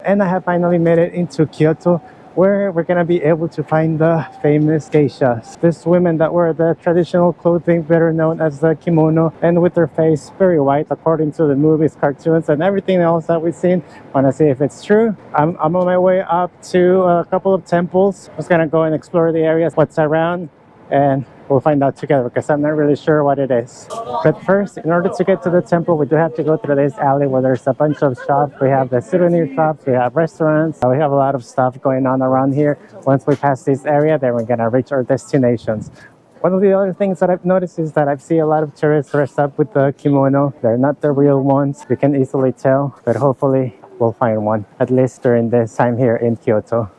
And I have finally made it into Kyoto, where we're gonna be able to find the famous geishas. These women that wear the traditional clothing better known as the kimono, and with their face very white according to the movies, cartoons, and everything else that we've seen. Wanna see if it's true. I'm on my way up to a couple of temples. Just gonna go and explore the areas, what's around, and we'll find out together because I'm not really sure what it is. But first, in order to get to the temple, we do have to go through this alley where there's a bunch of shops. We have the souvenir shops, we have restaurants, we have a lot of stuff going on around here. Once we pass this area, then we're gonna reach our destinations. One of the other things that I've noticed is that I've seen a lot of tourists dressed up with the kimono. They're not the real ones, you can easily tell, but hopefully we'll find one, at least during this time here in Kyoto.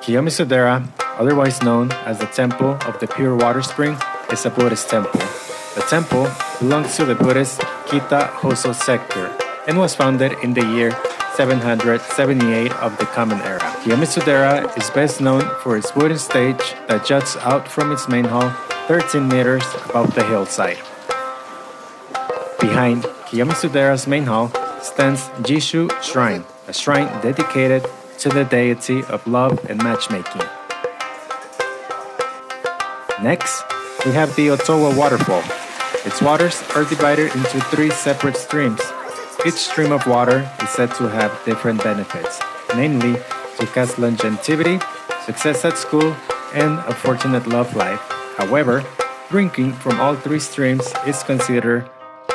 Kiyomisudera, otherwise known as the Temple of the Pure Water Spring, is a Buddhist temple. The temple belongs to the Buddhist Kita Hoso sector and was founded in the year 778 of the Common Era. Kiyomisudera is best known for its wooden stage that juts out from its main hall 13 meters above the hillside. Behind Kiyomisudera's main hall stands Jishu Shrine, a shrine dedicated to the deity of love and matchmaking. Next, we have the Otowa waterfall. Its waters are divided into 3 separate streams. Each stream of water is said to have different benefits, namely to cause longevity, success at school, and a fortunate love life. However, drinking from all 3 streams is considered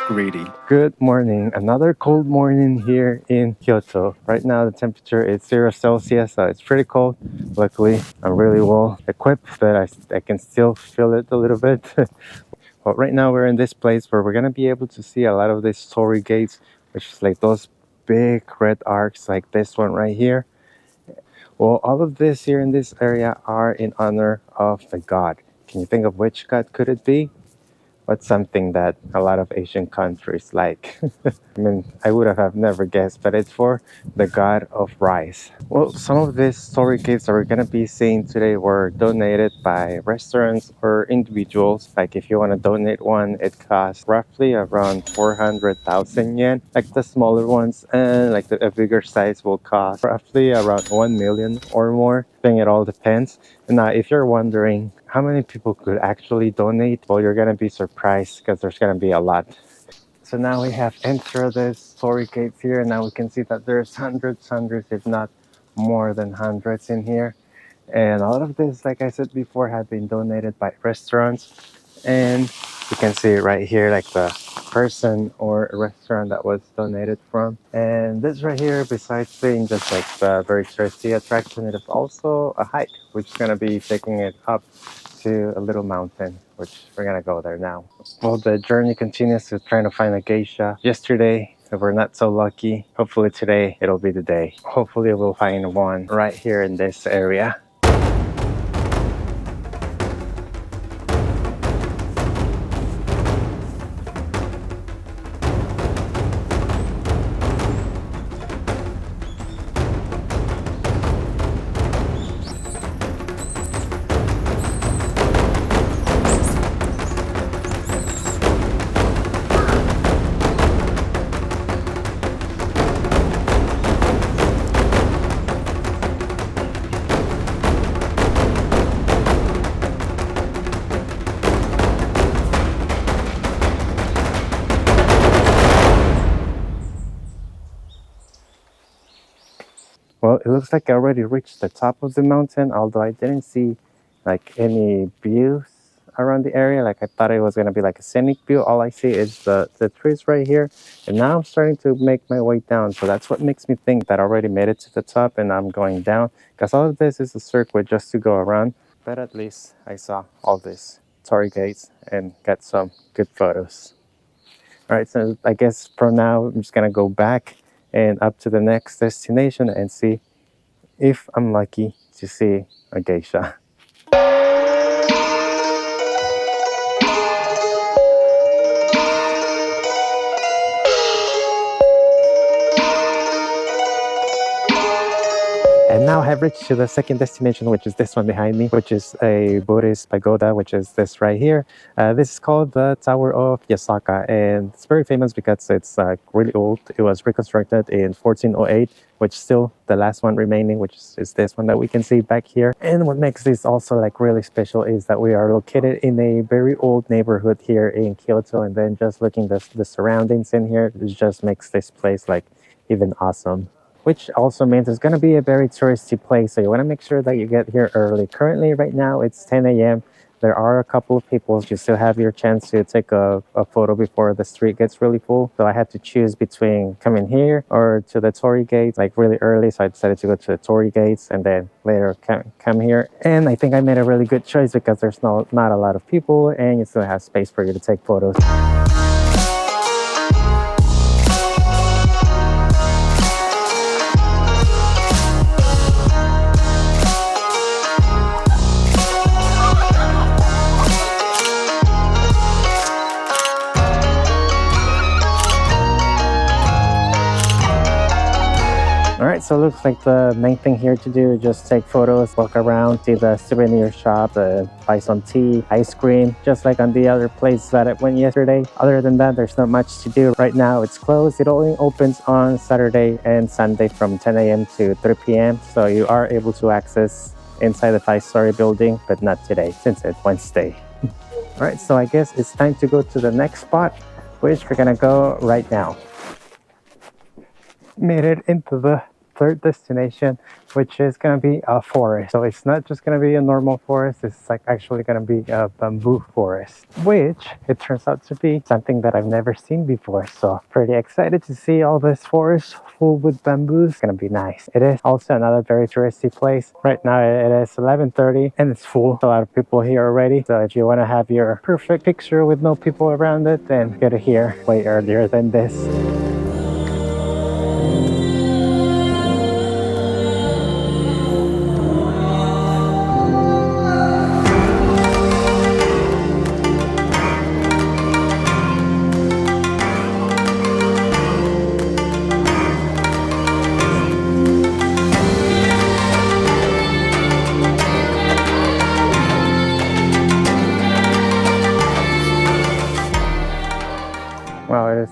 greedy. Good morning. Another cold morning here in Kyoto. Right now the temperature is 0 Celsius, so it's pretty cold. Luckily, I'm really well equipped, but I can still feel it a little bit. But right now we're in this place where we're gonna be able to see a lot of these torii gates, which is like those big red arcs like this one right here. Well, all of this here in this area are in honor of the god. Can you think of which god could it be? What's something that a lot of Asian countries like? I mean, I would have never guessed, but it's for the god of rice. Well, some of these story gates that we're gonna be seeing today were donated by restaurants or individuals. Like if you want to donate one, it costs roughly around 400,000 yen. Like the smaller ones, and like a bigger size will cost roughly around 1 million or more. I think it all depends. And now, if you're wondering how many people could actually donate, well, you're gonna be surprised because there's gonna be a lot. So now we have entered the story gates here, and now we can see that there's hundreds, if not more than hundreds in here. And all of this, like I said before, have been donated by restaurants. And you can see it right here, like the person or a restaurant that was donated from. And this right here, besides being just like the very touristy attraction, it is also a hike, which is gonna be taking it up to a little mountain, which we're gonna go there now. Well, the journey continues to trying to find a geisha. Yesterday, we were not so lucky. Hopefully today, it'll be the day. Hopefully we'll find one right here in this area. Well, it looks like I already reached the top of the mountain, although I didn't see like any views around the area. Like I thought it was gonna be like a scenic view. All I see is the trees right here. And now I'm starting to make my way down. So that's what makes me think that I already made it to the top and I'm going down. Because all of this is a circuit just to go around. But at least I saw all these torii gates and got some good photos. All right, so I guess from now I'm just gonna go back and up to the next destination and see if I'm lucky to see a geisha. And now I have reached to the second destination, which is this one behind me, which is a Buddhist pagoda, which is this right here. This is called the Tower of Yasaka, and it's very famous because it's really old. It was reconstructed in 1408, which is still the last one remaining, which is this one that we can see back here. And what makes this also like really special is that we are located in a very old neighborhood here in Kyoto, and then just looking the surroundings in here, it just makes this place like even awesome. Which also means it's going to be a very touristy place, so you want to make sure that you get here early. Currently, right now, it's 10 a.m. There are a couple of people. You still have your chance to take a photo before the street gets really full. So I had to choose between coming here or to the Torii Gates like really early. So I decided to go to the Torii Gates and then later come here. And I think I made a really good choice because there's not a lot of people and you still have space for you to take photos. Alright, so it looks like the main thing here to do is just take photos, walk around, see the souvenir shop, buy some tea, ice cream, just like on the other place that I went yesterday. Other than that, there's not much to do. Right now, it's closed. It only opens on Saturday and Sunday from 10 a.m. to 3 p.m. So you are able to access inside the 5-story building, but not today since it's Wednesday. Alright, so I guess it's time to go to the next spot, which we're gonna go right now. Made it into the third destination, which is going to be a forest. So it's not just going to be a normal forest, it's like actually going to be a bamboo forest, which it turns out to be something that I've never seen before. So pretty excited to see all this forest full with bamboos. It's going to be nice. It is also another very touristy place. Right now it is 11:30 and it's full. A lot of people here already. So if you want to have your perfect picture with no people around it, then get here way earlier than this. Wow,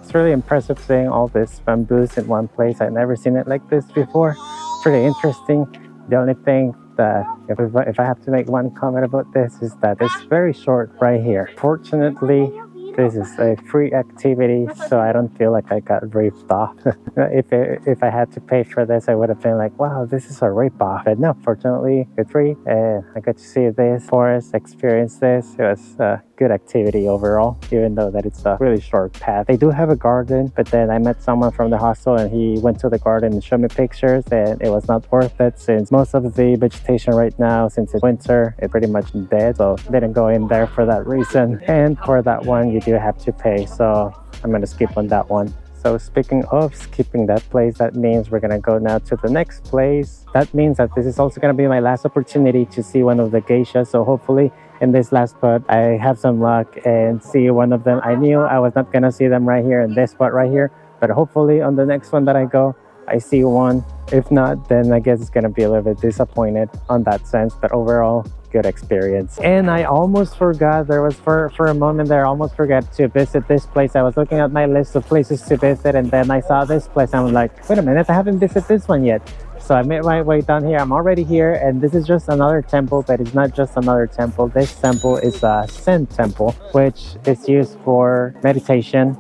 it's really impressive seeing all this bamboos in one place. I've never seen it like this before. Pretty interesting. The only thing that if I have to make one comment about this is that it's very short right here. Fortunately, this is a free activity, so I don't feel like I got ripped off. If I had to pay for this, I would have been like, wow, this is a rip-off. But no, fortunately, it's free, and I got to see this forest, experience this. It was a good activity overall, even though that it's a really short path. They do have a garden, but then I met someone from the hostel, and he went to the garden and showed me pictures, and it was not worth it since most of the vegetation right now, since it's winter, it's pretty much dead. So didn't go in there for that reason. And for that one, you do have to pay, so I'm gonna skip on that one. So speaking of skipping that place, that means we're gonna go now to the next place. That means that this is also gonna be my last opportunity to see one of the geishas. So hopefully in this last spot, I have some luck and see one of them. I knew I was not gonna see them right here in this spot right here, but hopefully on the next one that I go, I see one. If not, then I guess it's gonna be a little bit disappointed on that sense, but overall, good experience. And I almost forgot, there was for a moment there, I almost forgot to visit this place. I was looking at my list of places to visit, and then I saw this place. I'm like, wait a minute, I haven't visited this one yet. So I made my way down here. I'm already here, and this is just another temple, but it's not just another temple. This temple is a Zen temple, which is used for meditation.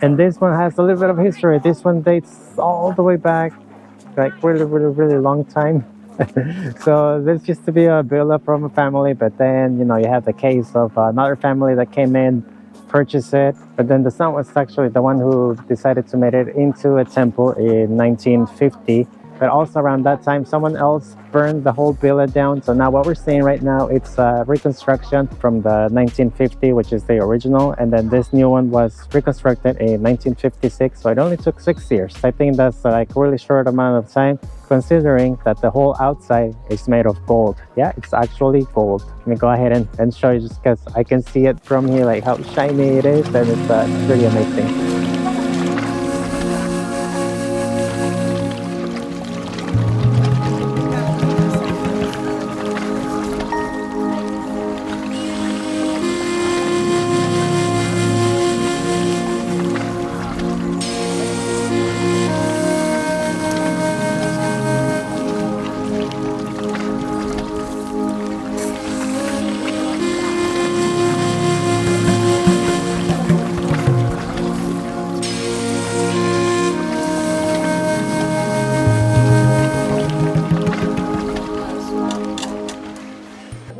And this one has a little bit of history. This one dates all the way back, like really long time. So this used to be a build-up from a family, but then, you know, you have the case of another family that came in, purchased it, but then the son was actually the one who decided to make it into a temple in 1950. But also around that time, someone else burned the whole villa down. So now what we're seeing right now, it's a reconstruction from the 1950, which is the original. And then this new one was reconstructed in 1956. So it only took 6 years. I think that's like a really short amount of time, considering that the whole outside is made of gold. Yeah, it's actually gold. Let me go ahead and show you, just because I can see it from here, like how shiny it is. And it's really amazing.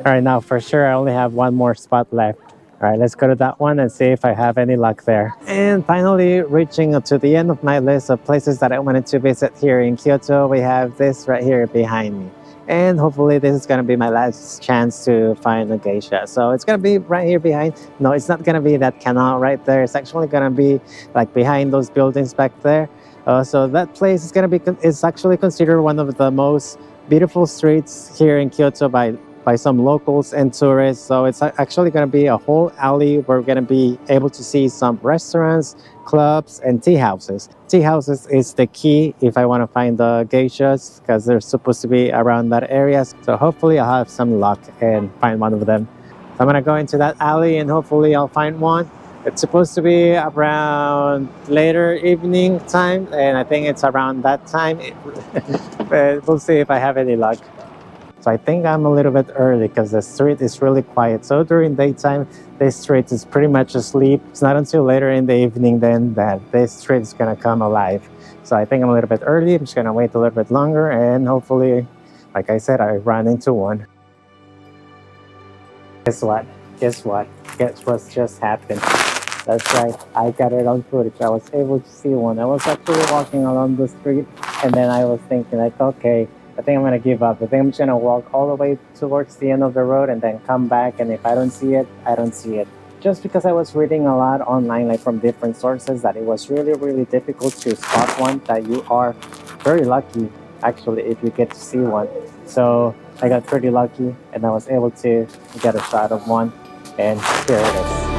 All right, now for sure, I only have one more spot left. All right, let's go to that one and see if I have any luck there. And finally, reaching to the end of my list of places that I wanted to visit here in Kyoto, we have this right here behind me. And hopefully this is going to be my last chance to find a geisha. So it's going to be right here behind. No, it's not going to be that canal right there. It's actually going to be like behind those buildings back there. So that place is going to be, it's actually considered one of the most beautiful streets here in Kyoto by some locals and tourists. So it's actually going to be a whole alley where we're going to be able to see some restaurants, clubs, and tea houses. Tea houses is the key if I want to find the geishas because they're supposed to be around that area. So hopefully I'll have some luck and find one of them. So I'm going to go into that alley and hopefully I'll find one. It's supposed to be around later evening time, and I think it's around that time. But we'll see if I have any luck. So I think I'm a little bit early because the street is really quiet. So during daytime, this street is pretty much asleep. It's not until later in the evening then that this street is going to come alive. So I think I'm a little bit early. I'm just going to wait a little bit longer and hopefully, like I said, I run into one. Guess what? Guess what? Guess what just happened? That's right. I got it on footage. I was able to see one. I was actually walking along the street and then I was thinking like, okay, I think I'm going to give up. I think I'm just going to walk all the way towards the end of the road and then come back. And if I don't see it, I don't see it. Just because I was reading a lot online, like from different sources, that it was really, really difficult to spot one, that you are very lucky, actually, if you get to see one. So I got pretty lucky and I was able to get a shot of one. And here it is.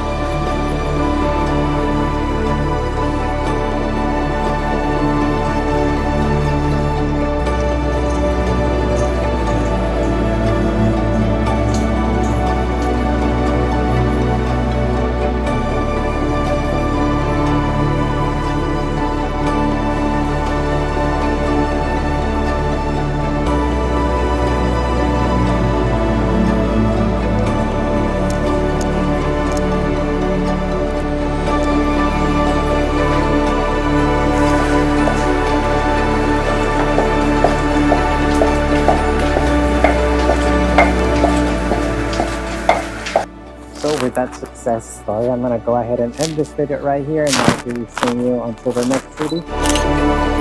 So with that success story, I'm going to go ahead and end this video right here and I'll be seeing you until the next video.